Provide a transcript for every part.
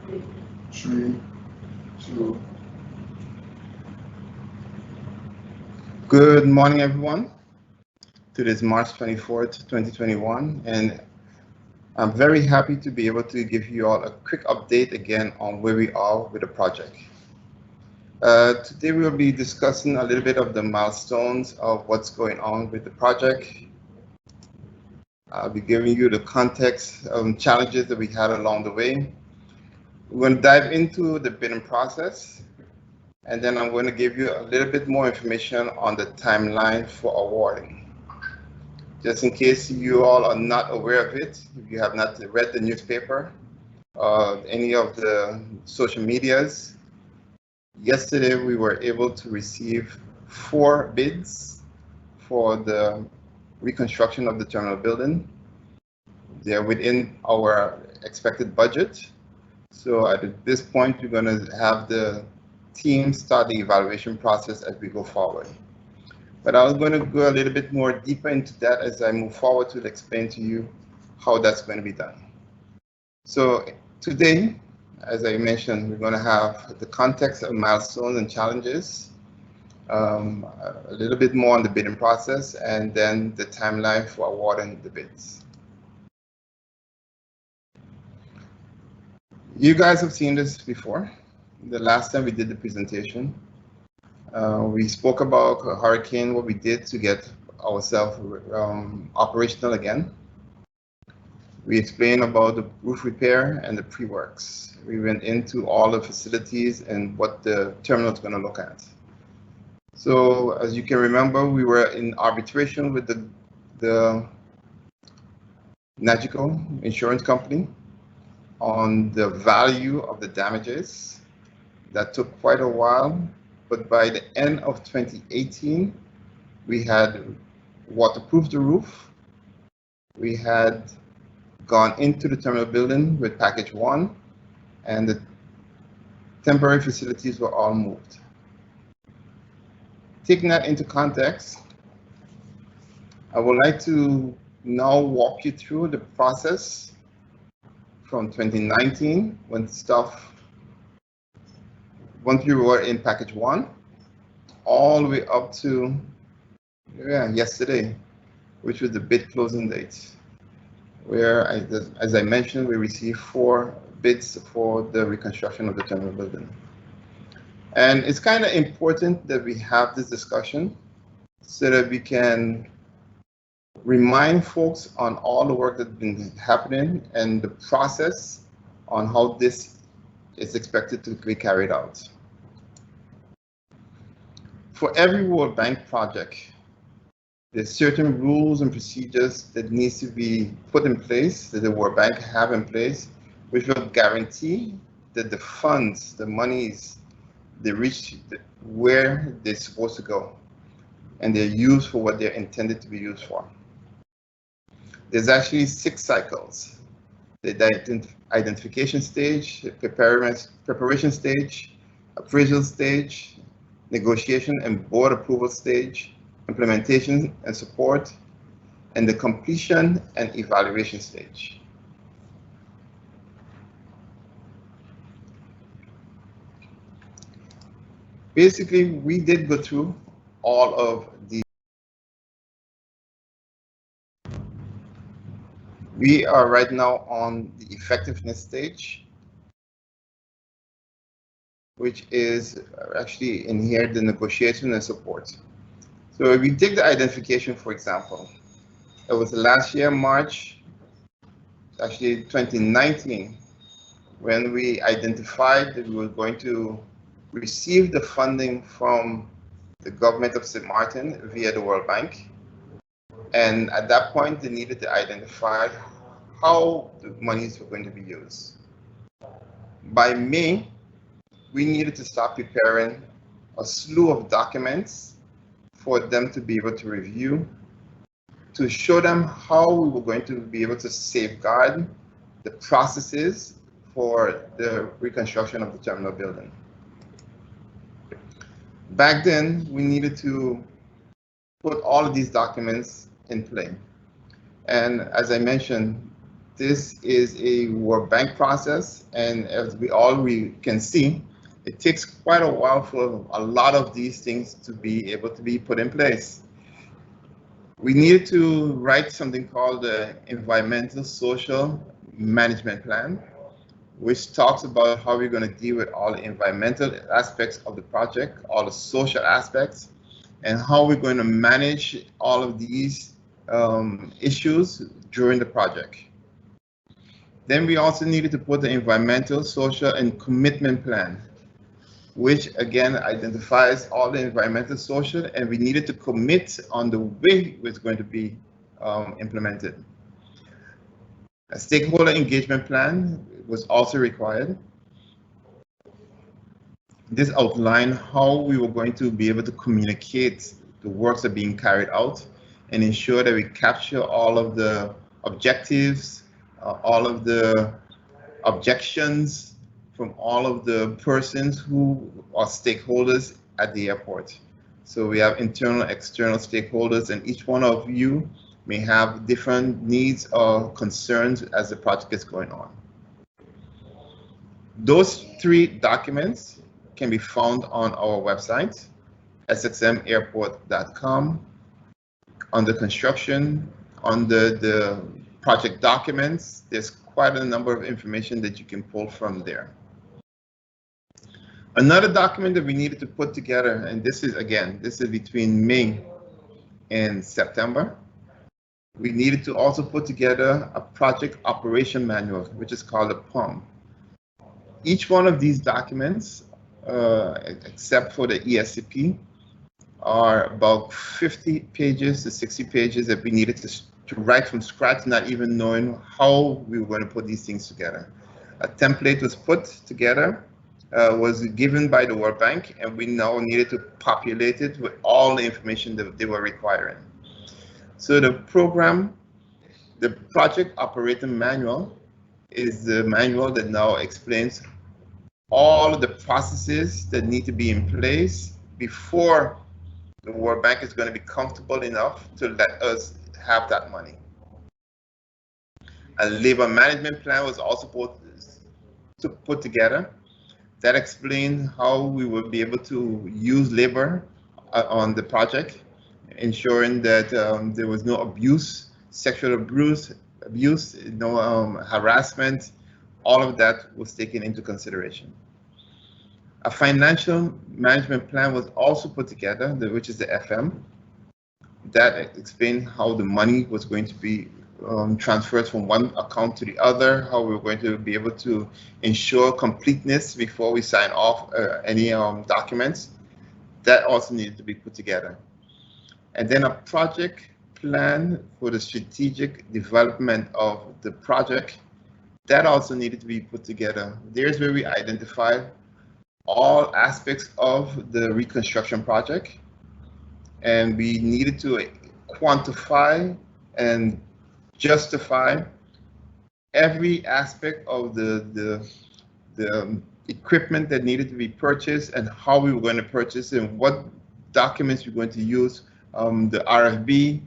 3, 2. Good morning, everyone. Today is March 24th, 2021, and I'm very happy to be able to give you all a quick update again on where we are with the project. Today we'll be discussing a little bit of the milestones of what's going on with the project. I'll be giving you the context of challenges that we had along the way. We're going to dive into the bidding process, and then I'm going to give you a little bit more information on the timeline for awarding. Just in case you all are not aware of it, if you have not read the newspaper, any of the social medias, yesterday we were able to receive 4 bids for the reconstruction of the terminal building. They're within our expected budget. So at this point, we're going to have the team start the evaluation process as we go forward. But I was going to go a little bit more deeper into that as I move forward to explain to you how that's going to be done. So today, as I mentioned, we're going to have the context of milestones and challenges, a little bit more on the bidding process, and then the timeline for awarding the bids. You guys have seen this before. The last time we did the presentation, we spoke about a hurricane, what we did to get ourselves operational again. We explained about the roof repair and the pre-works. We went into all the facilities and what the terminal is going to look at. So as you can remember, we were in arbitration with the Nagico insurance company on the value of the damages. That took quite a while, but by the end of 2018, we had waterproofed the roof. We had gone into the terminal building with package 1, and the temporary facilities were all moved. Taking that into context, I would like to now walk you through the process from 2019 once we were in package 1, all the way up to yesterday, which was the bid closing date, where, as I mentioned, we received 4 bids for the reconstruction of the terminal building. And it's kind of important that we have this discussion so that we can remind folks on all the work that's been happening and the process on how this is expected to be carried out. For every World Bank project, there's certain rules and procedures that needs to be put in place, that the World Bank have in place, which will guarantee that the funds, the monies, they reach where they're supposed to go, and they're used for what they're intended to be used for. There's actually 6 cycles: the identification stage, the preparation stage, appraisal stage, negotiation and board approval stage, implementation and support, and the completion and evaluation stage. Basically, we did go through all of these. We are right now on the effectiveness stage, which is actually in here the negotiation and support. So if we take the identification, for example, it was last year, March, actually 2019, when we identified that we were going to receive the funding from the government of St. Martin via the World Bank. And at that point, they needed to identify how the monies were going to be used. By May, we needed to start preparing a slew of documents for them to be able to review, to show them how we were going to be able to safeguard the processes for the reconstruction of the terminal building. Back then, we needed to put all of these documents in play. And as I mentioned, this is a World Bank process, and as we can see, it takes quite a while for a lot of these things to be able to be put in place. We needed to write something called the Environmental Social Management Plan, which talks about how we're going to deal with all the environmental aspects of the project, all the social aspects, and how we're going to manage all of these issues during the project. Then we also needed to put the environmental, social, and commitment plan, which again identifies all the environmental, social, and we needed to commit on the way it was going to be implemented. A stakeholder engagement plan was also required. This outlined how we were going to be able to communicate the works that are being carried out and ensure that we capture all of the objectives, all of the objections from all of the persons who are stakeholders at the airport. So we have internal, external stakeholders, and each one of you may have different needs or concerns as the project is going on. Those 3 documents can be found on our website, sxmairport.com, under construction, under the project documents. There's quite a number of information that you can pull from there. Another document that we needed to put together, and this is between May and September. We needed to also put together a project operation manual, which is called a POM. Each one of these documents, except for the ESCP, are about 50 pages to 60 pages that we needed to write from scratch, not even knowing how we were going to put these things together. A template was put together, was given by the World Bank, and we now needed to populate it with all the information that they were requiring. So the project operating manual is the manual that now explains all of the processes that need to be in place before the World Bank is going to be comfortable enough to let us have that money. A labor management plan was also put together that explained how we will be able to use labor on the project, ensuring that there was no abuse, sexual abuse, no harassment. All of that was taken into consideration. A financial management plan was also put together, which is the FM, that explained how the money was going to be transferred from one account to the other, how we were going to be able to ensure completeness before we sign off any documents. That also needed to be put together. And then a project plan for the strategic development of the project, that also needed to be put together. There's where we identified all aspects of the reconstruction project, and we needed to quantify and justify every aspect of the equipment that needed to be purchased and how we were going to purchase it and what documents we're going to use, the RFB,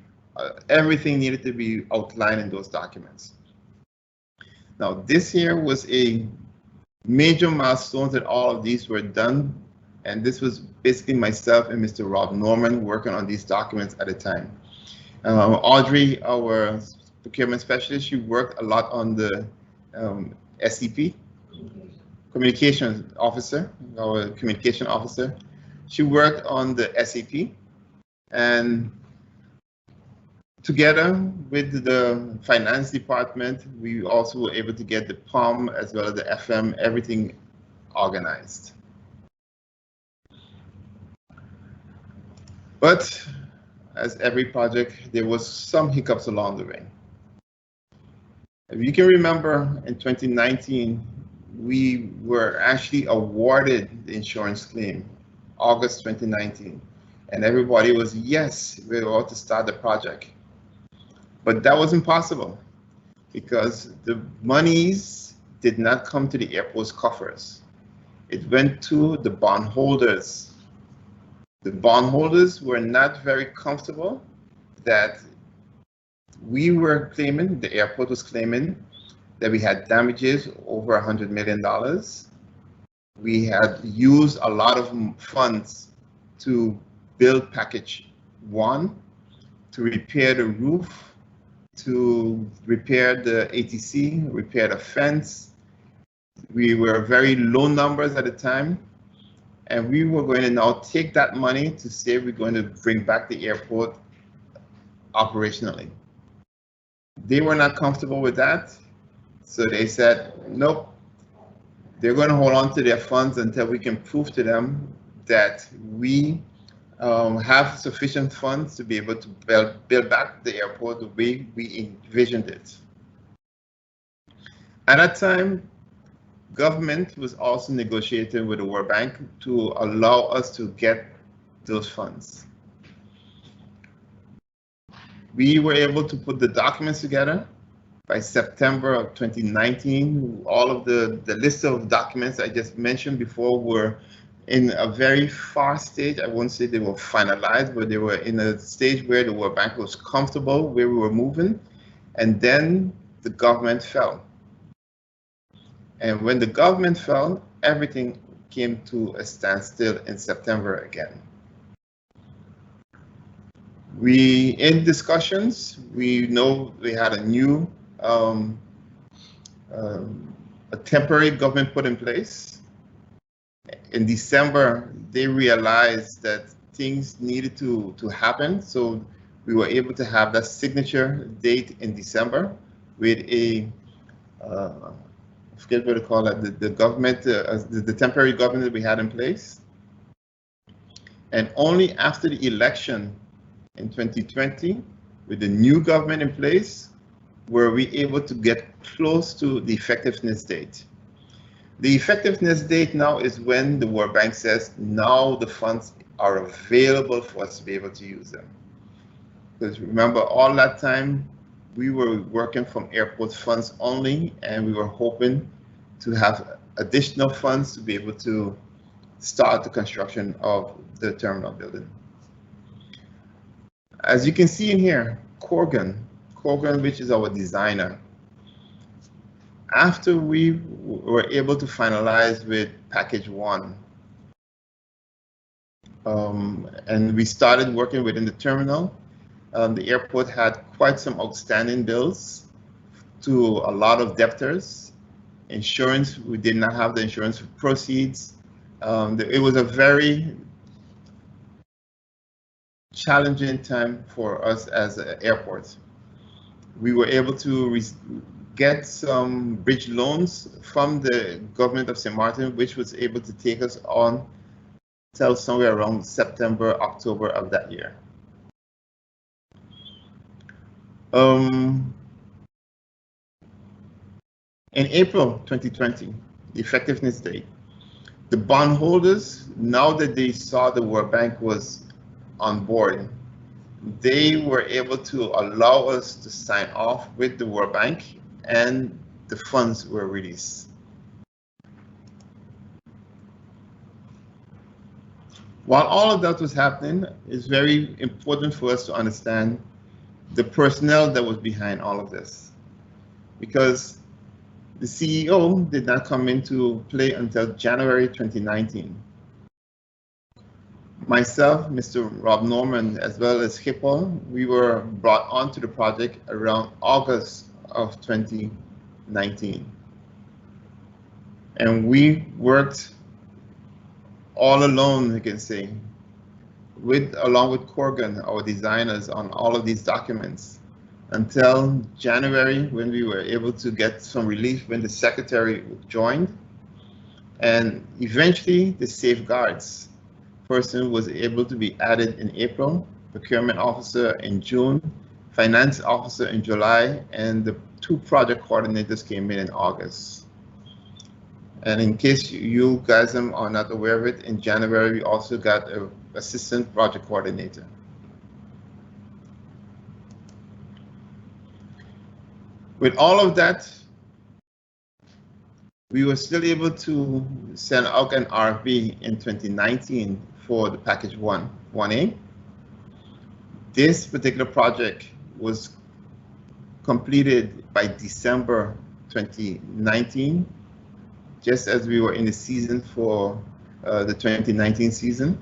everything needed to be outlined in those documents. Now, this year was a major milestone that all of these were done, and this was basically myself and Mr. Rob Norman working on these documents at a time. Audrey, our procurement specialist, she worked a lot on the SCP, communication officer, our communication officer. She worked on the SCP, and together with the finance department, we also were able to get the POM as well as the FM, everything organized. But as every project, there was some hiccups along the way. If you can remember, in 2019, we were actually awarded the insurance claim, August 2019, and everybody was, yes, we're about to start the project. But that wasn't possible because the monies did not come to the airport's coffers. It went to the bondholders. The bondholders were not very comfortable that we were claiming, the airport was claiming, that we had damages over $100 million. We had used a lot of funds to build package 1, to repair the roof, to repair the ATC, repair the fence. We were very low numbers at the time, and we were going to now take that money to say we're going to bring back the airport operationally. They were not comfortable with that, so they said, nope, they're going to hold on to their funds until we can prove to them that we have sufficient funds to be able to build back the airport the way we envisioned it. At that time, government was also negotiating with the World Bank to allow us to get those funds. We were able to put the documents together. By September of 2019, all of the list of documents I just mentioned before were in a very far stage. I won't say they were finalized, but they were in a stage where the World Bank was comfortable where we were moving. And then the government fell. And when the government fell, everything came to a standstill in September again. In discussions, we know we had a new a temporary government put in place. In December, they realized that things needed to happen, so we were able to have that signature date in December with a I forget what to call it, the government, the temporary government that we had in place. And only after the election in 2020, with the new government in place, were we able to get close to the effectiveness date. The effectiveness date now is when the World Bank says, now the funds are available for us to be able to use them. Because remember, all that time, we were working from airport funds only, and we were hoping to have additional funds to be able to start the construction of the terminal building. As you can see in here, Corgan, which is our designer, after we were able to finalize with package 1, and we started working within the terminal, the airport had quite some outstanding bills to a lot of debtors. Insurance, we did not have the insurance proceeds. It was a very challenging time for us as an airport. We were able to get some bridge loans from the government of St. Martin, which was able to take us on till somewhere around September, October of that year. In April 2020, the effectiveness date, the bondholders, now that they saw the World Bank was on board, they were able to allow us to sign off with the World Bank, and the funds were released. While all of that was happening, it's very important for us to understand the personnel that was behind all of this, because the CEO did not come into play until January 2019. Myself, Mr. Rob Norman, as well as Hippel, we were brought onto the project around August of 2019. And we worked all alone, you can say, along with Corgan, our designers, on all of these documents, until January, when we were able to get some relief when the secretary joined. And eventually the safeguards person was able to be added in April, procurement officer in June, finance officer in July, and the 2 project coordinators came in August. And in case you guys are not aware of it, in January we also got an assistant project coordinator. With all of that, we were still able to send out an RFP in 2019 for the package 1A. This particular project was completed by December 2019, just as we were in the season for the 2019 season.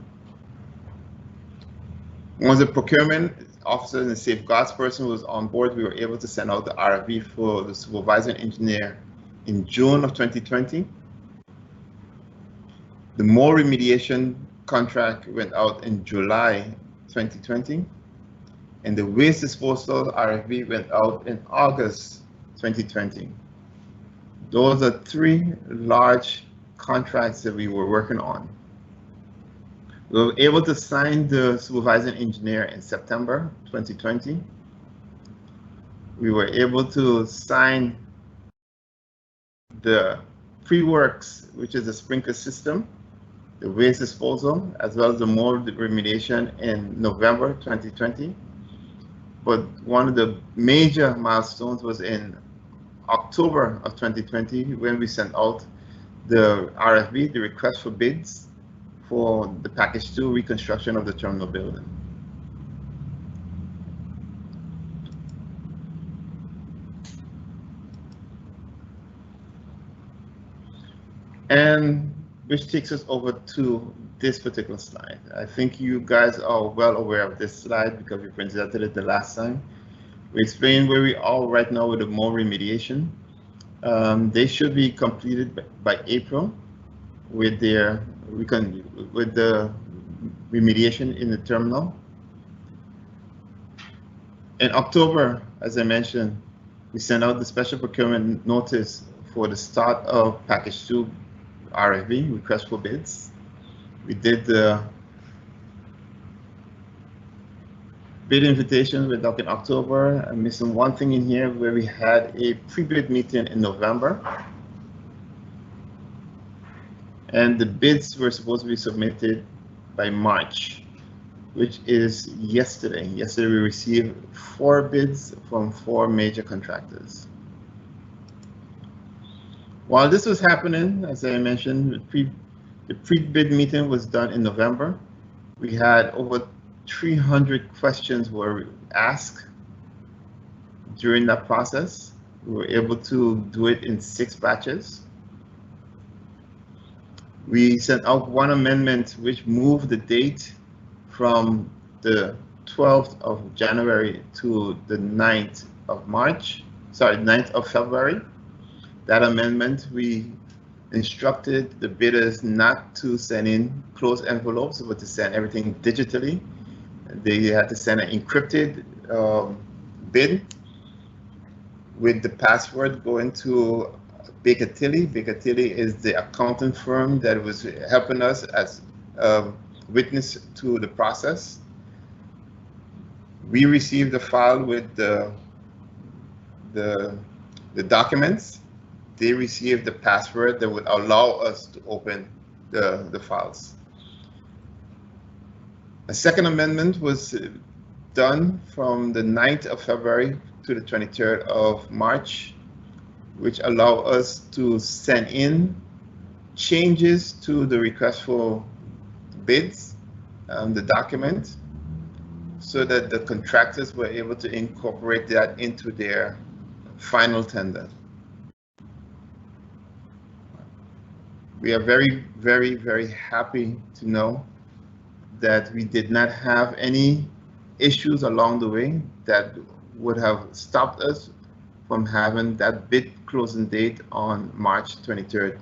Once the procurement officer and the safeguards person was on board, we were able to send out the RFP for the supervisor engineer in June of 2020. The mole remediation contract went out in July 2020, and the waste disposal RFP went out in August 2020. Those are three large contracts that we were working on. We were able to sign the supervising engineer in September 2020. We were able to sign the pre-works, which is the sprinkler system, the waste disposal, as well as the mold remediation in November 2020. But one of the major milestones was in October of 2020 when we sent out the RFB, the request for bids, for the package 2 reconstruction of the terminal building. And which takes us over to this particular slide. I think you guys are well aware of this slide because we presented it the last time. We explained where we are right now with the mold remediation. They should be completed by April with the remediation in the terminal. In October, as I mentioned, we sent out the special procurement notice for the start of package 2 RFB, request for bids. We did the bid invitation with in October. I'm missing one thing in here where we had a pre-bid meeting in November. And the bids were supposed to be submitted by March, which is yesterday. Yesterday we received 4 bids from 4 major contractors. While this was happening, as I mentioned, the pre-bid meeting was done in November. We had over 300 questions were asked during that process. We were able to do it in 6 batches. We sent out one amendment which moved the date from the 12th of January to the 9th of March, sorry, 9th of February. That amendment, we instructed the bidders not to send in closed envelopes, but to send everything digitally. They had to send an encrypted bid with the password going to Baker Tilly. Baker Tilly is the accounting firm that was helping us as a witness to the process. We received the file with the documents. They received the password that would allow us to open the files. A second amendment was done from the 9th of February to the 23rd of March, which allow us to send in changes to the request for bids, the document, so that the contractors were able to incorporate that into their final tender. We are very, very, very happy to know that we did not have any issues along the way that would have stopped us from having that bid closing date on March 23rd,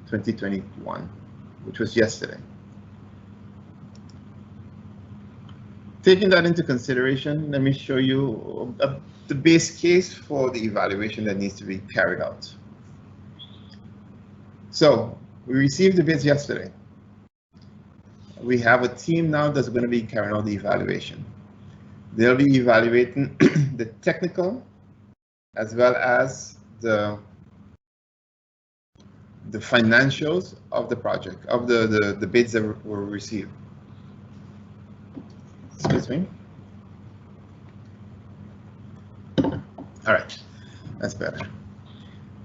2021, which was yesterday. Taking that into consideration, let me show you the base case for the evaluation that needs to be carried out. So we received the bids yesterday. We have a team now that's going to be carrying out the evaluation. They'll be evaluating the technical as well as the financials of the project, of the bids that were received. Excuse me. All right, that's better.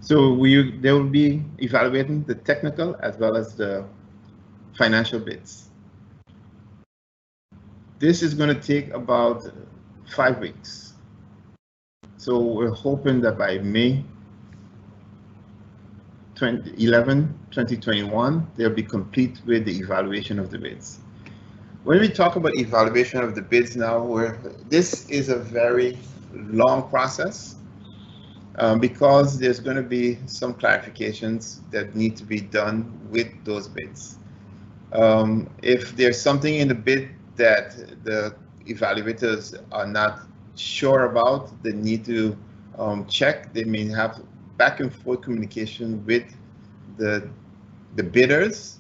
So they will be evaluating the technical as well as the financial bids. This is going to take about 5 weeks. So we're hoping that by May, 2021, they'll be complete with the evaluation of the bids. When we talk about evaluation of the bids now, this is a very long process because there's going to be some clarifications that need to be done with those bids. If there's something in the bid that the evaluators are not sure about, they need to check. They may have back and forth communication with the bidders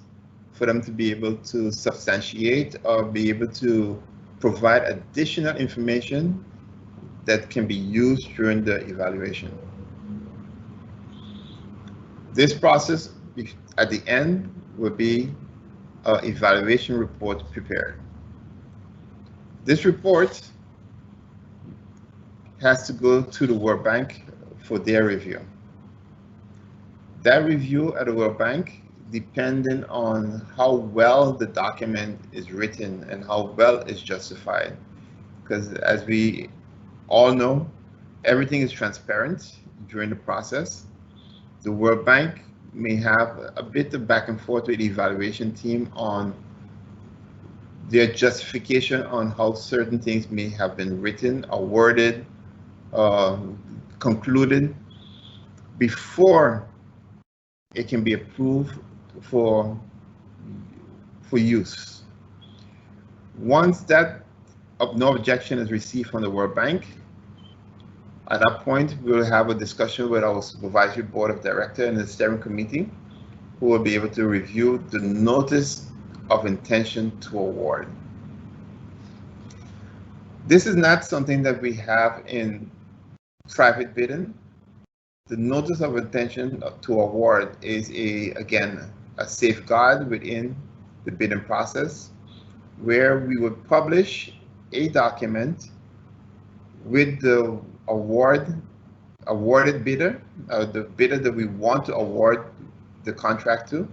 for them to be able to substantiate or be able to provide additional information that can be used during the evaluation. This process at the end will be an evaluation report prepared. This report has to go to the World Bank for their review. That review at the World Bank, depending on how well the document is written and how well it's justified, because as we all know, everything is transparent during the process. The World Bank may have a bit of back and forth with the evaluation team on their justification on how certain things may have been written or worded, concluded before it can be approved for use. Once that no objection is received from the World Bank, at that point we'll have a discussion with our supervisory board of directors and the steering committee, who will be able to review the notice of intention to award. This is not something that we have in private bidding. The notice of intention to award is again a safeguard within the bidding process, where we would publish a document with the awarded bidder, the bidder that we want to award the contract to,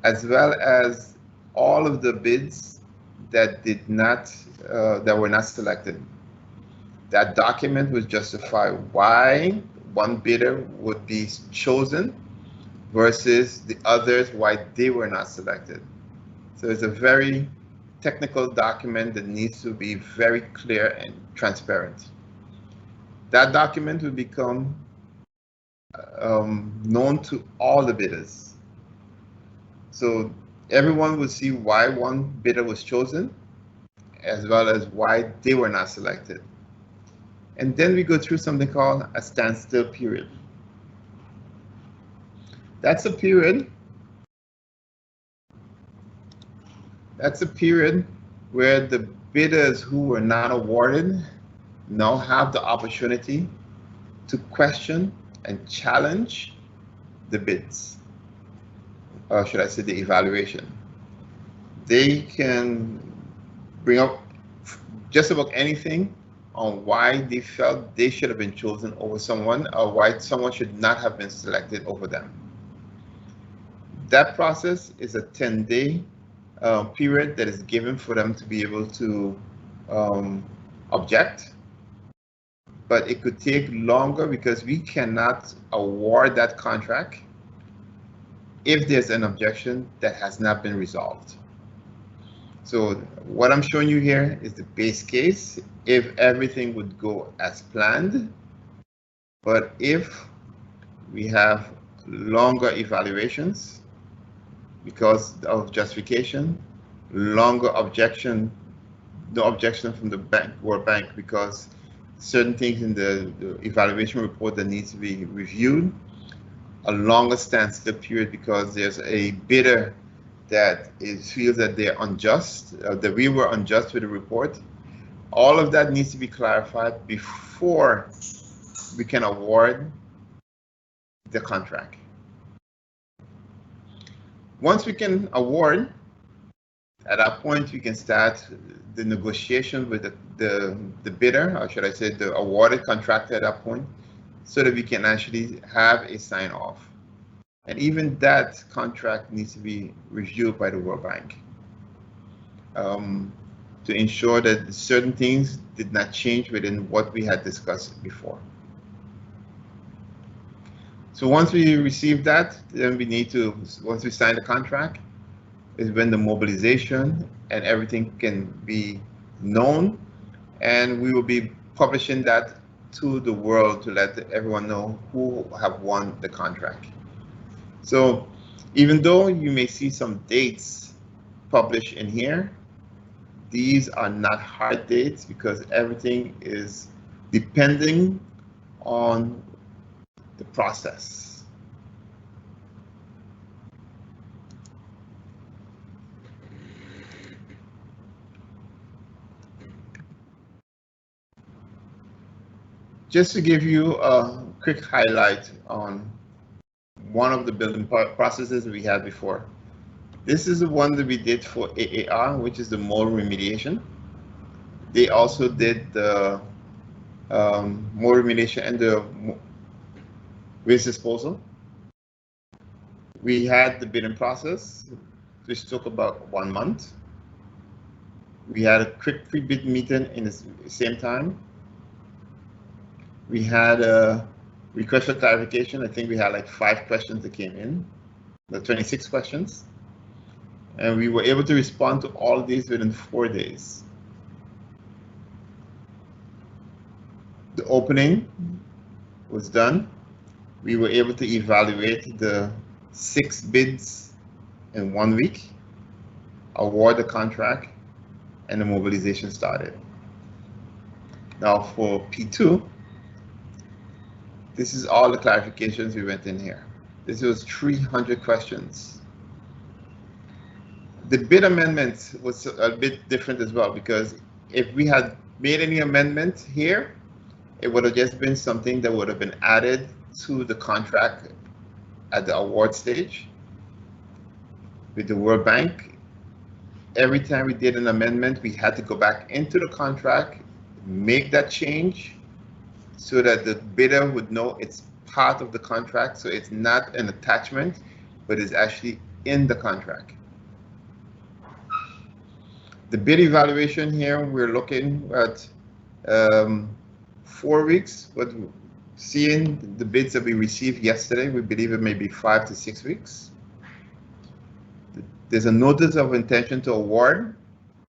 as well as all of the bids that that were not selected. That document would justify why one bidder would be chosen versus the others, why they were not selected. So it's a very technical document that needs to be very clear and transparent. That document will become known to all the bidders. So everyone will see why one bidder was chosen, as well as why they were not selected. And then we go through something called a standstill period. That's a period where the bidders who were not awarded now have the opportunity to question and challenge the bids, or should I say the evaluation. They can bring up just about anything on why they felt they should have been chosen over someone, or why someone should not have been selected over them. That process is a 10-day period that is given for them to be able to object, but it could take longer because we cannot award that contract if there's an objection that has not been resolved. So what I'm showing you here is the base case if everything would go as planned, but if we have longer evaluations because of justification, longer objection, no objection from the World Bank because certain things in the evaluation report that needs to be reviewed, a longer standstill period because there's a bidder that feels that they're unjust, that we were unjust with the report. All of that needs to be clarified before we can award the contract. Once we can award, at that point we can start the negotiation with the bidder, or should I say the awarded contractor at that point, so that we can actually have a sign off. And even that contract needs to be reviewed by the World Bank to ensure that certain things did not change within what we had discussed before. So once we receive that, then we need to, once we sign the contract, is when the mobilization and everything can be known, and we will be publishing that to the world to let everyone know who have won the contract. So even though you may see some dates published in here, these are not hard dates because everything is depending on the process. Just to give you a quick highlight on one of the building processes we had before. This is the one that we did for AAR, which is the mold remediation. They also did the mold remediation and the waste disposal. We had the bidding process, which took about 1 month. We had a quick pre-bid meeting in the same time. We had a request for clarification. I think we had like 5 questions that came in, the 26 questions. And we were able to respond to all of these within 4 days. The opening was done. We were able to evaluate the 6 bids in 1 week, award the contract, and the mobilization started. Now for P2, this is all the clarifications we went in here. This was 300 questions. The bid amendment was a bit different as well, because if we had made any amendment here, it would have just been something that would have been added to the contract at the award stage. With the World Bank, every time we did an amendment, we had to go back into the contract, make that change so that the bidder would know it's part of the contract. So it's not an attachment, but it's actually in the contract. The bid evaluation here, we're looking at 4 weeks, but seeing the bids that we received yesterday, we believe it may be 5 to 6 weeks. There's a notice of intention to award,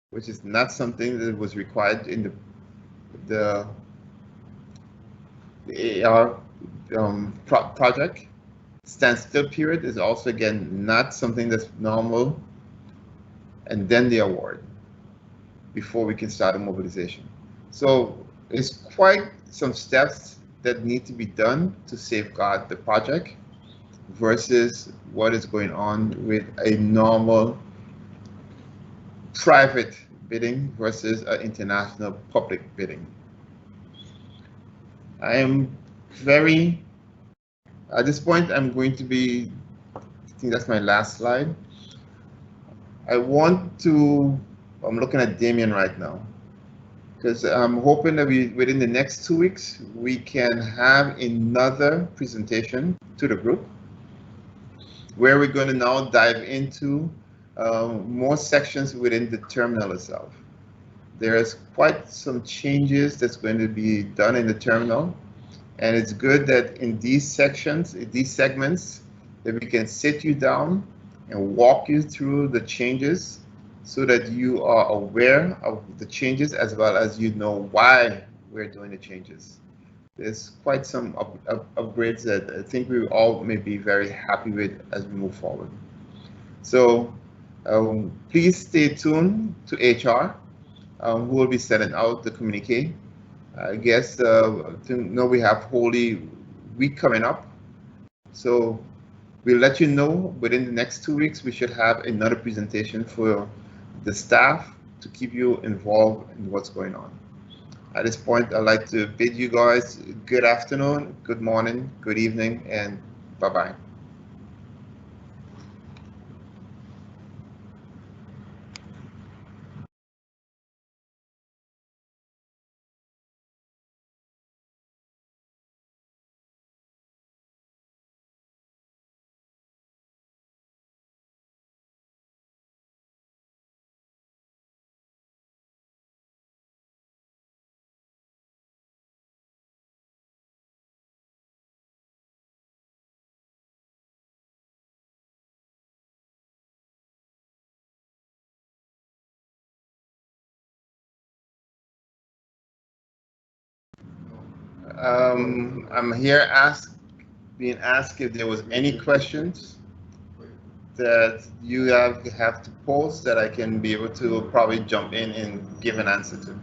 which is not something that was required in the AR project. Standstill period is also, again, not something that's normal. And then the award before we can start a mobilization. So it's quite some steps that need to be done to safeguard the project versus what is going on with a normal private bidding versus an international public bidding. I am very, at this point, I'm going to be, I think that's my last slide. I want to, I'm looking at Damien right now, because I'm hoping that within the next 2 weeks, we can have another presentation to the group where we're going to now dive into more sections within the terminal itself. There's quite some changes that's going to be done in the terminal, and it's good that in these sections, in these segments, that we can sit you down and walk you through the changes so that you are aware of the changes as well as you know why we're doing the changes. There's quite some upgrades that I think we all may be very happy with as we move forward. So please stay tuned to HR, who will be sending out the communique. I guess know we have Holy Week coming up. So we'll let you know within the next 2 weeks, we should have another presentation for the staff to keep you involved in what's going on. At this point, I'd like to bid you guys good afternoon, good morning, good evening, and bye-bye. I'm here being asked if there was any questions that you have to pose that I can be able to probably jump in and give an answer to.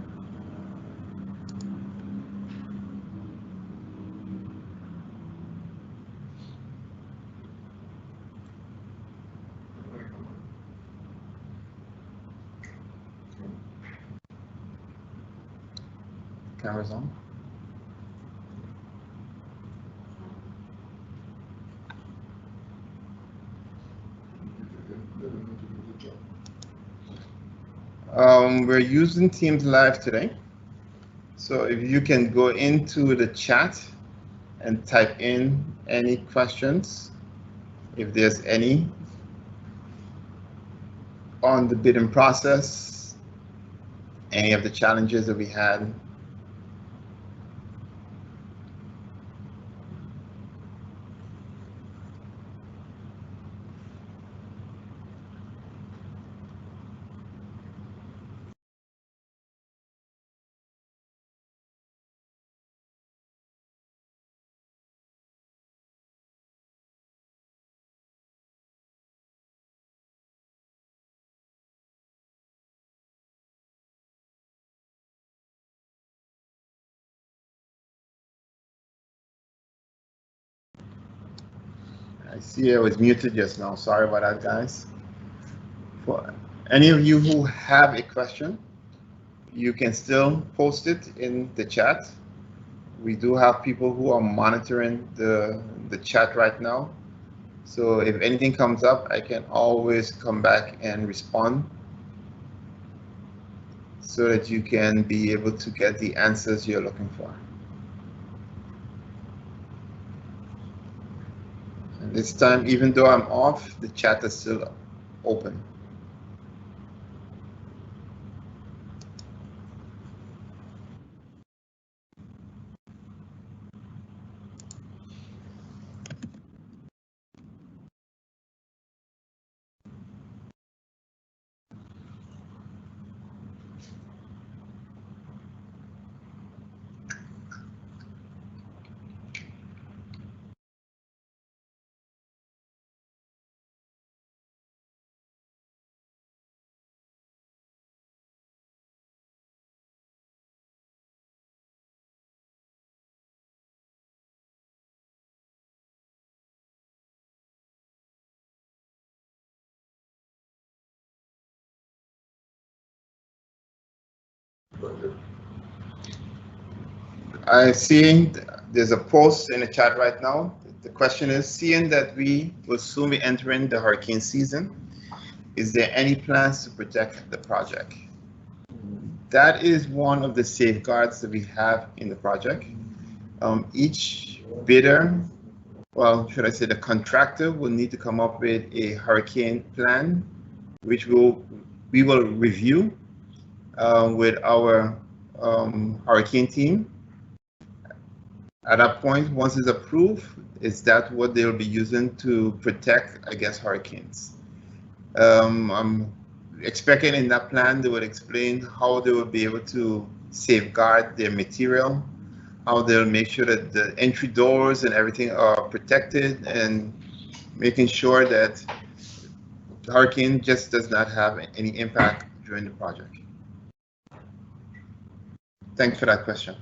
Cameras on. We're using Teams Live today. So if you can go into the chat and type in any questions, if there's any, on the bidding process, any of the challenges that we had. I see I was muted just now. Sorry about that, guys. For any of you who have a question, you can still post it in the chat. We do have people who are monitoring the chat right now. So if anything comes up, I can always come back and respond so that you can be able to get the answers you're looking for. And this time, even though I'm off, the chat is still open. I see there's a post in the chat right now. The question is, seeing that we will soon be entering the hurricane season, is there any plans to protect the project? That is one of the safeguards that we have in the project. Each bidder, well, should I say the contractor, will need to come up with a hurricane plan, which we will review with our hurricane team. At that point, once it's approved, is that what they'll be using to protect against hurricanes? I'm expecting in that plan they would explain how they will be able to safeguard their material, how they'll make sure that the entry doors and everything are protected, and making sure that the hurricane just does not have any impact during the project. Thanks for that question.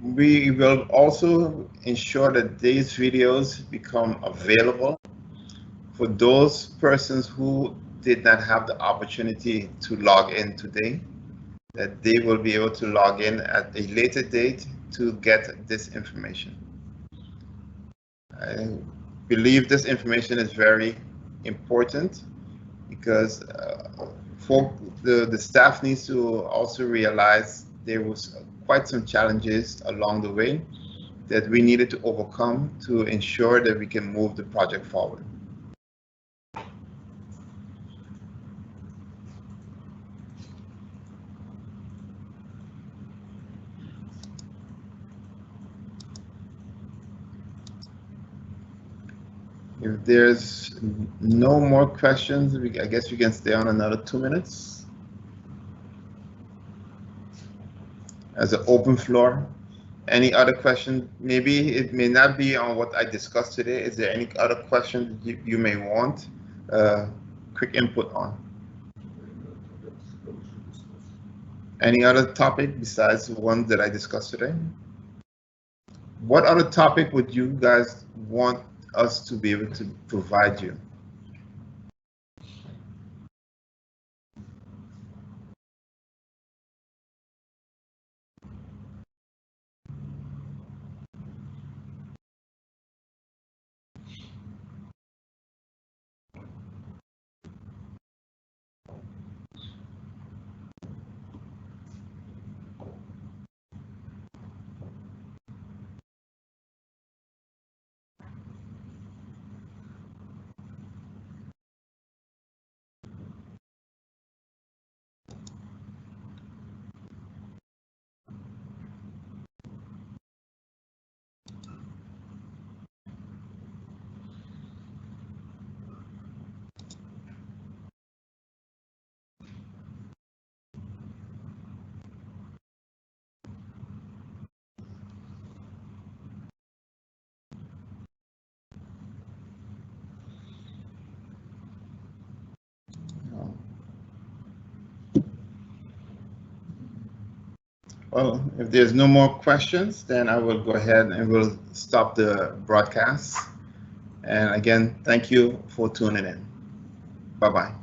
We will also ensure that these videos become available for those persons who did not have the opportunity to log in today, that they will be able to log in at a later date to get this information. I believe this information is very important because the staff needs to also realize there was quite some challenges along the way that we needed to overcome to ensure that we can move the project forward. If there's no more questions, I guess we can stay on another 2 minutes as an open floor. Any other question? Maybe it may not be on what I discussed today. Is there any other question you may want quick input on? Any other topic besides the one that I discussed today? What other topic would you guys want us to be able to provide you? Well, if there's no more questions, then I will go ahead and we'll stop the broadcast. And again, thank you for tuning in. Bye-bye.